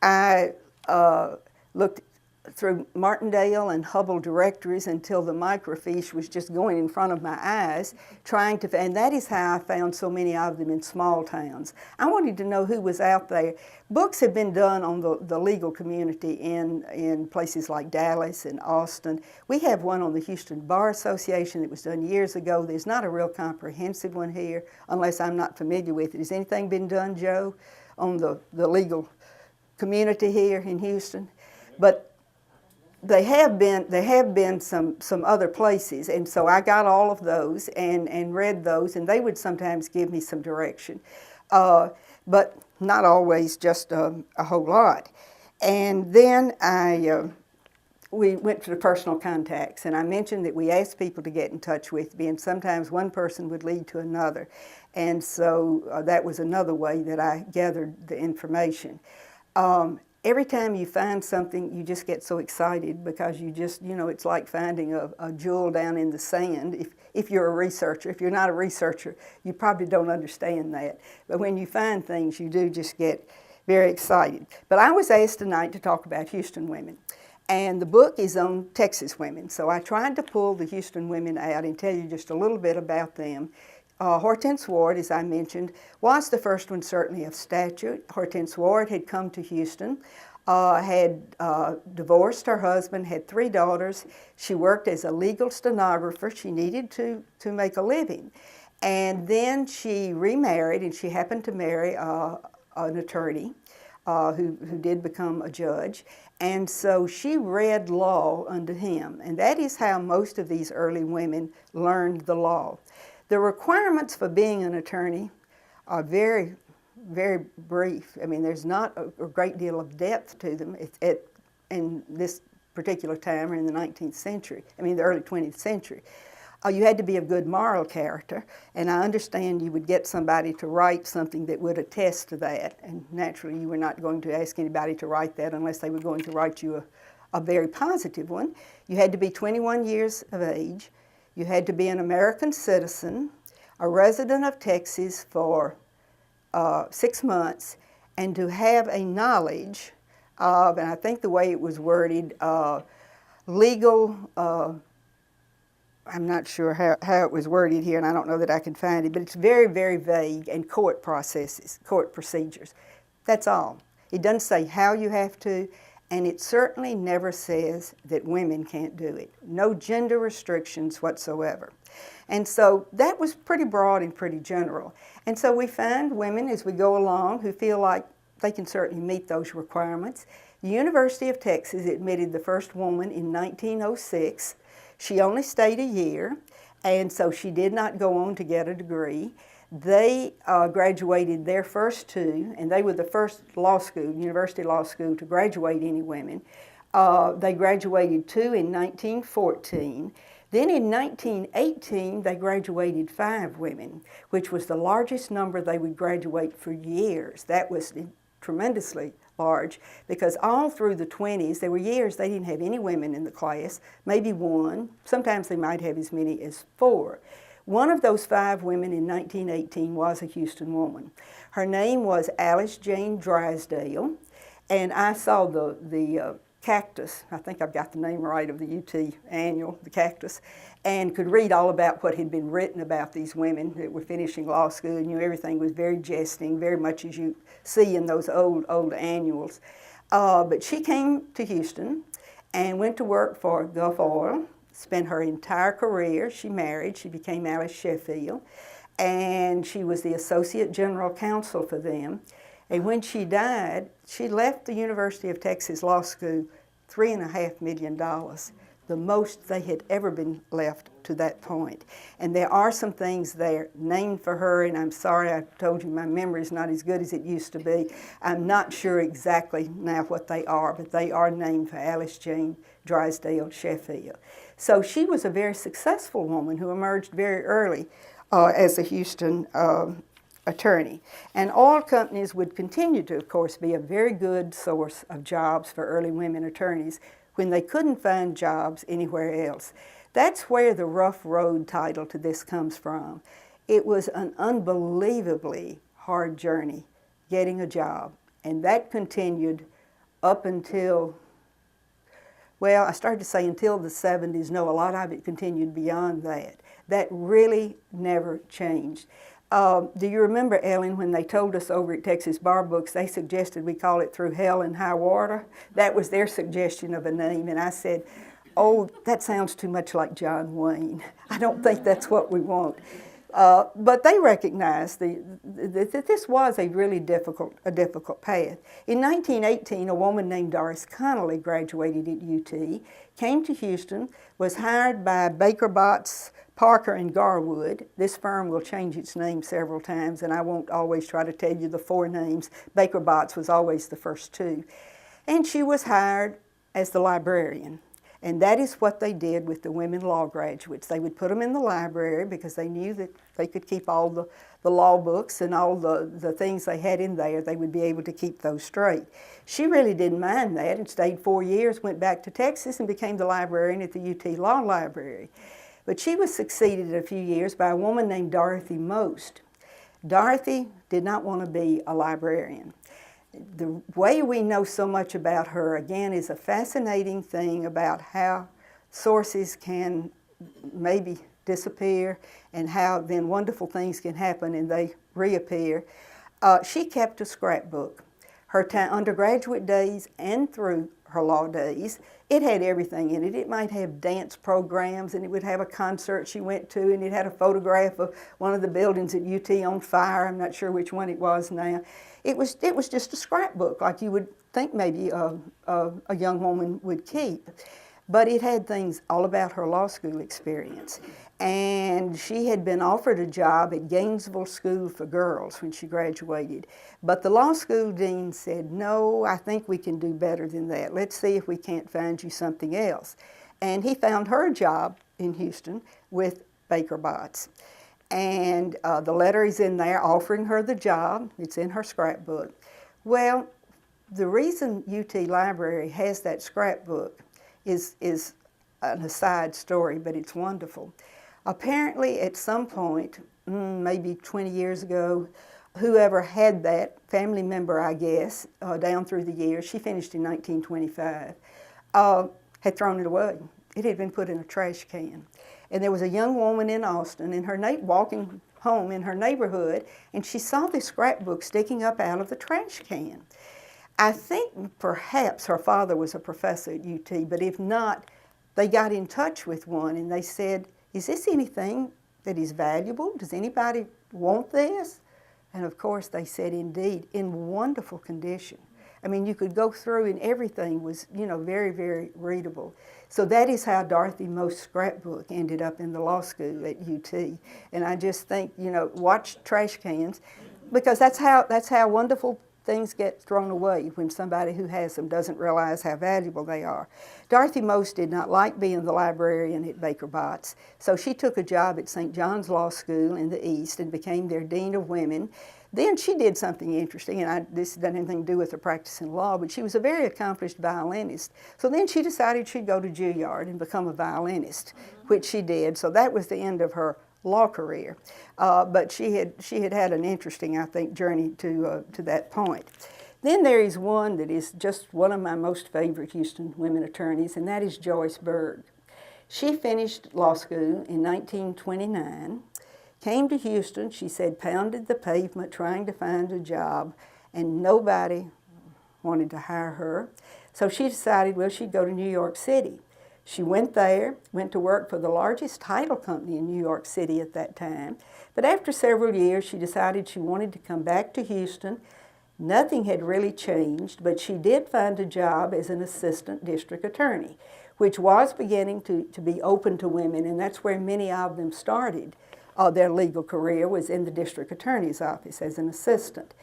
I looked through Martindale and Hubble directories until the microfiche was just going in front of my eyes, trying to, and that is how I found so many of them in small towns. I wanted to know who was out there. Books have been done on the legal community in places like Dallas and Austin. We have one on the Houston Bar Association that was done years ago. There's not a real comprehensive one here, unless I'm not familiar with it. Has anything been done, Joe, on the legal community here in Houston? But they have been some other places, and so I got all of those and read those, and they would sometimes give me some direction, but not always just a whole lot. And then we went to the personal contacts, and I mentioned that we asked people to get in touch with me, and sometimes one person would lead to another, and so that was another way that I gathered the information. Every time you find something, you just get so excited because you just, it's like finding a jewel down in the sand. If you're a researcher, if you're not a researcher, you probably don't understand that. But when you find things, you do just get very excited. But I was asked tonight to talk about Houston women. And the book is on Texas women. So I tried to pull the Houston women out and tell you just a little bit about them. Hortense Ward, as I mentioned, was the first one certainly of stature. Hortense Ward had come to Houston, had divorced her husband, had 3 daughters. She worked as a legal stenographer. She needed to make a living. And then she remarried, and she happened to marry an attorney who did become a judge. And so she read law under him. And that is how most of these early women learned the law. The requirements for being an attorney are very, very brief. I mean, there's not a great deal of depth to them in this particular time or in the 19th century, the early 20th century. You had to be of good moral character, and I understand you would get somebody to write something that would attest to that, and naturally you were not going to ask anybody to write that unless they were going to write you a very positive one. You had to be 21 years of age. You had to be an American citizen, a resident of Texas for 6 months, and to have a knowledge of, and I think the way it was worded, legal, I'm not sure how it was worded here, and I don't know that I can find it, but it's very, very vague, and court processes, court procedures. That's all. It doesn't say how you have to, and it certainly never says that women can't do it. No gender restrictions whatsoever. And so that was pretty broad and pretty general. And so we find women as we go along who feel like they can certainly meet those requirements. The University of Texas admitted the first woman in 1906. She only stayed a year, and so she did not go on to get a degree. They graduated their first 2, and they were the first university law school to graduate any women. They graduated 2 in 1914. Then in 1918, they graduated 5 women, which was the largest number they would graduate for years. That was tremendously large, because all through the 20s, there were years they didn't have any women in the class, maybe 1. Sometimes they might have as many as 4. One of those 5 women in 1918 was a Houston woman. Her name was Alice Jane Drysdale, and I saw the Cactus, I think I've got the name right, of the UT annual, the Cactus, and could read all about what had been written about these women that were finishing law school. Everything was very jesting, very much as you see in those old annuals. But she came to Houston and went to work for Gulf Oil, spent her entire career. She married, she became Alice Sheffield, and she was the Associate General Counsel for them. And when she died, she left the University of Texas Law School $3.5 million, the most they had ever been left to that point. And there are some things there named for her, and I'm sorry, I told you my memory is not as good as it used to be. I'm not sure exactly now what they are, but they are named for Alice Jane Drysdale Sheffield. So she was a very successful woman who emerged very early as a Houston attorney. And oil companies would continue to, of course, be a very good source of jobs for early women attorneys when they couldn't find jobs anywhere else. That's where the rough road title to this comes from. It was an unbelievably hard journey getting a job, and that continued up until, well, I started to say until the 70s. No, a lot of it continued beyond that. That really never changed. Do you remember, Ellen, when they told us over at Texas Bar Books, they suggested we call it Through Hell and High Water? That was their suggestion of a name, and I said, oh, that sounds too much like John Wayne. I don't think that's what we want. But they recognized that this was a really difficult path. In 1918, a woman named Doris Connolly graduated at UT, came to Houston, was hired by Baker Botts, Parker, and Garwood. This firm will change its name several times, and I won't always try to tell you the 4 names. Baker Botts was always the first 2. And she was hired as the librarian. And that is what they did with the women law graduates. They would put them in the library because they knew that they could keep all the law books and all the things they had in there. They would be able to keep those straight. She really didn't mind that and stayed 4 years, went back to Texas and became the librarian at the UT Law Library. But she was succeeded in a few years by a woman named Dorothy Most. Dorothy did not want to be a librarian. The way we know so much about her, again, is a fascinating thing about how sources can maybe disappear and how then wonderful things can happen and they reappear. She kept a scrapbook. Her undergraduate days and through her law days, it had everything in it. It might have dance programs, and it would have a concert she went to, and it had a photograph of one of the buildings at UT on fire. I'm not sure which one it was now. It was just a scrapbook, like you would think maybe a young woman would keep. But it had things all about her law school experience. And she had been offered a job at Gainesville School for Girls when she graduated. But the law school dean said, no, I think we can do better than that. Let's see if we can't find you something else. And he found her a job in Houston with Baker Botts. And the letter is in there offering her the job. It's in her scrapbook. Well, the reason UT Library has that scrapbook is an aside story, but it's wonderful. Apparently, at some point, maybe 20 years ago, whoever had that, family member, I guess, down through the years, she finished in 1925, had thrown it away. It had been put in a trash can. And there was a young woman in Austin, walking home in her neighborhood, and she saw this scrapbook sticking up out of the trash can. I think perhaps her father was a professor at UT, but if not, they got in touch with one and they said, is this anything that is valuable? Does anybody want this? And of course they said, indeed, in wonderful condition. I mean, you could go through and everything was, very, very readable. So that is how Dorothy Most's scrapbook ended up in the law school at UT. And I just think, watch trash cans, because that's how wonderful things get thrown away when somebody who has them doesn't realize how valuable they are. Dorothy Most did not like being the librarian at Baker Botts, so she took a job at St. John's Law School in the East and became their Dean of Women. Then she did something interesting, and this doesn't have anything to do with her practicing law, but she was a very accomplished violinist. So then she decided she'd go to Juilliard and become a violinist, which she did. So that was the end of her law career. But she had an interesting, I think, journey to that point. Then there is one that is just one of my most favorite Houston women attorneys, and that is Joyce Berg. She finished law school in 1929, came to Houston, she said, pounded the pavement trying to find a job, and nobody wanted to hire her. So she decided, well, she'd go to New York City. She went there, went to work for the largest title company in New York City at that time. But after several years, she decided she wanted to come back to Houston. Nothing had really changed, but she did find a job as an assistant district attorney, which was beginning to be open to women, and that's where many of them started. Their legal career was in the district attorney's office as an assistant.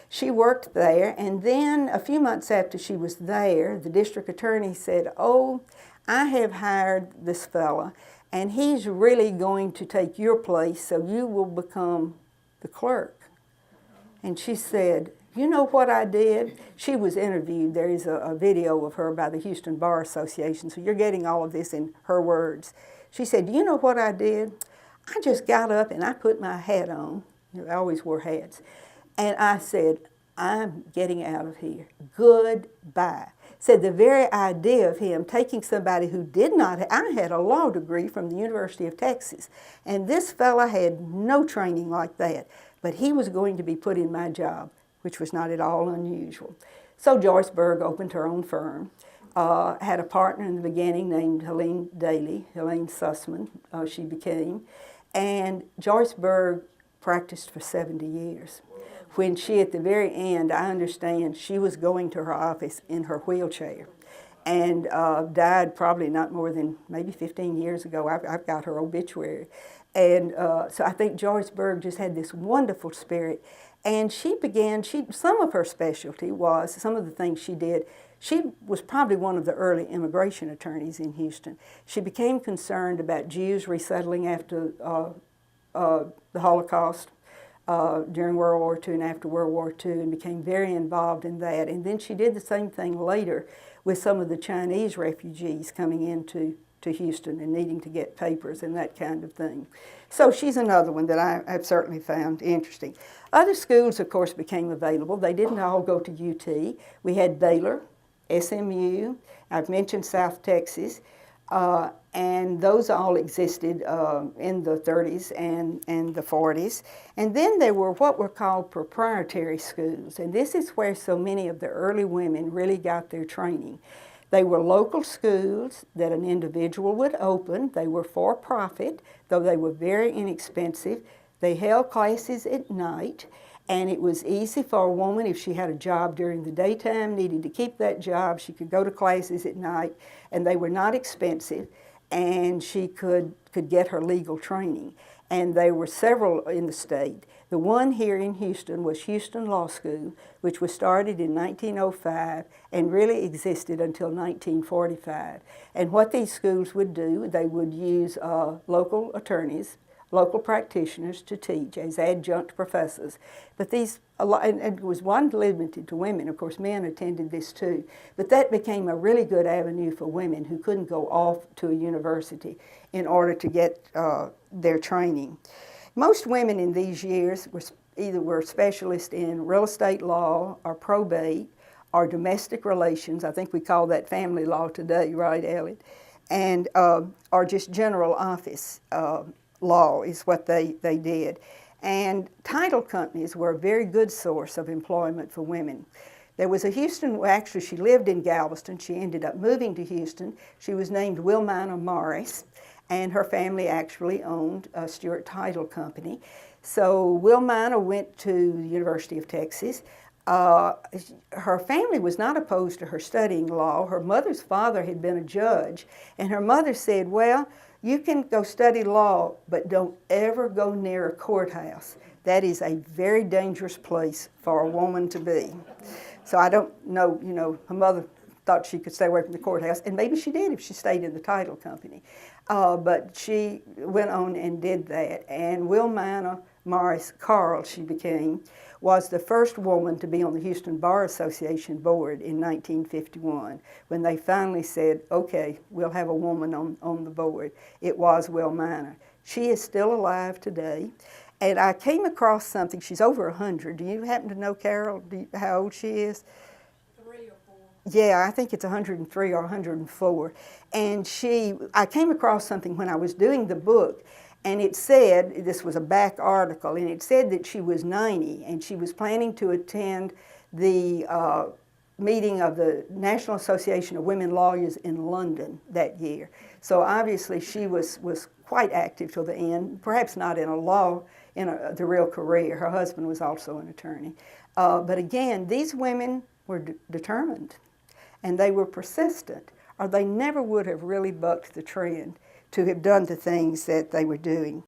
She worked there, and then a few months after she was there, the district attorney said, oh, I have hired this fella, and he's really going to take your place, so you will become the clerk. And she said, you know what I did? She was interviewed. There is a video of her by the Houston Bar Association, so you're getting all of this in her words. She said, you know what I did? I just got up and I put my hat on. I always wore hats. And I said, I'm getting out of here. Good by. Said the very idea of him taking somebody who did not, I had a law degree from the University of Texas, and this fella had no training like that, but he was going to be put in my job, which was not at all unusual. So Joyce Berg opened her own firm, had a partner in the beginning named Helene Sussman, she became, and Joyce Berg practiced for 70 years. When she, at the very end, I understand, she was going to her office in her wheelchair and died probably not more than maybe 15 years ago. I've got her obituary. And so I think Joyce Berg just had this wonderful spirit. And some of her specialty was, some of the things she did, she was probably one of the early immigration attorneys in Houston. She became concerned about Jews resettling after the Holocaust. During World War II and after World War II, and became very involved in that. And then she did the same thing later with some of the Chinese refugees coming into Houston and needing to get papers and that kind of thing. So she's another one that I've certainly found interesting. Other schools, of course, became available. They didn't all go to UT. We had Baylor, SMU, I've mentioned South Texas, and those all existed in the 30s and the 40s. And then there were what were called proprietary schools, and this is where so many of the early women really got their training. They were local schools that an individual would open. They were for profit, though they were very inexpensive. They held classes at night, and it was easy for a woman, if she had a job during the daytime, needing to keep that job, she could go to classes at night, and they were not expensive, and she could get her legal training. And there were several in the state. The one here in Houston was Houston Law School, which was started in 1905 and really existed until 1945. And what these schools would do, they would use local attorneys, local practitioners to teach as adjunct professors. But and it was one limited to women. Of course, men attended this too. But that became a really good avenue for women who couldn't go off to a university in order to get their training. Most women in these years were specialists in real estate law or probate or domestic relations. I think we call that family law today, right, Elliot? And or just general office law is what they did. And title companies were a very good source of employment for women. There was a Houston, actually she lived in Galveston. She ended up moving to Houston. She was named Wilmina Morris, and her family actually owned a Stewart Title Company. So Wilmina went to the University of Texas. Her family was not opposed to her studying law. Her mother's father had been a judge, and her mother said, well, you can go study law, but don't ever go near a courthouse. That is a very dangerous place for a woman to be. So I don't know, her mother thought she could stay away from the courthouse, and maybe she did if she stayed in the title company. But she went on and did that. And Wilmina Morris Carl, she became, was the first woman to be on the Houston Bar Association board in 1951, when they finally said, okay, we'll have a woman on the board. It was Wilmina. She is still alive today. And I came across something, she's over 100. Do you happen to know, Carol, how old she is? 3 or 4. Yeah, I think it's 103 or 104. And I came across something when I was doing the book, and it said, this was a back article, and it said that she was 90 and she was planning to attend the meeting of the National Association of Women Lawyers in London that year. So obviously she was quite active till the end, perhaps not in the real career. Her husband was also an attorney. But again, these women were determined, and they were persistent, or they never would have really bucked the trend to have done the things that they were doing.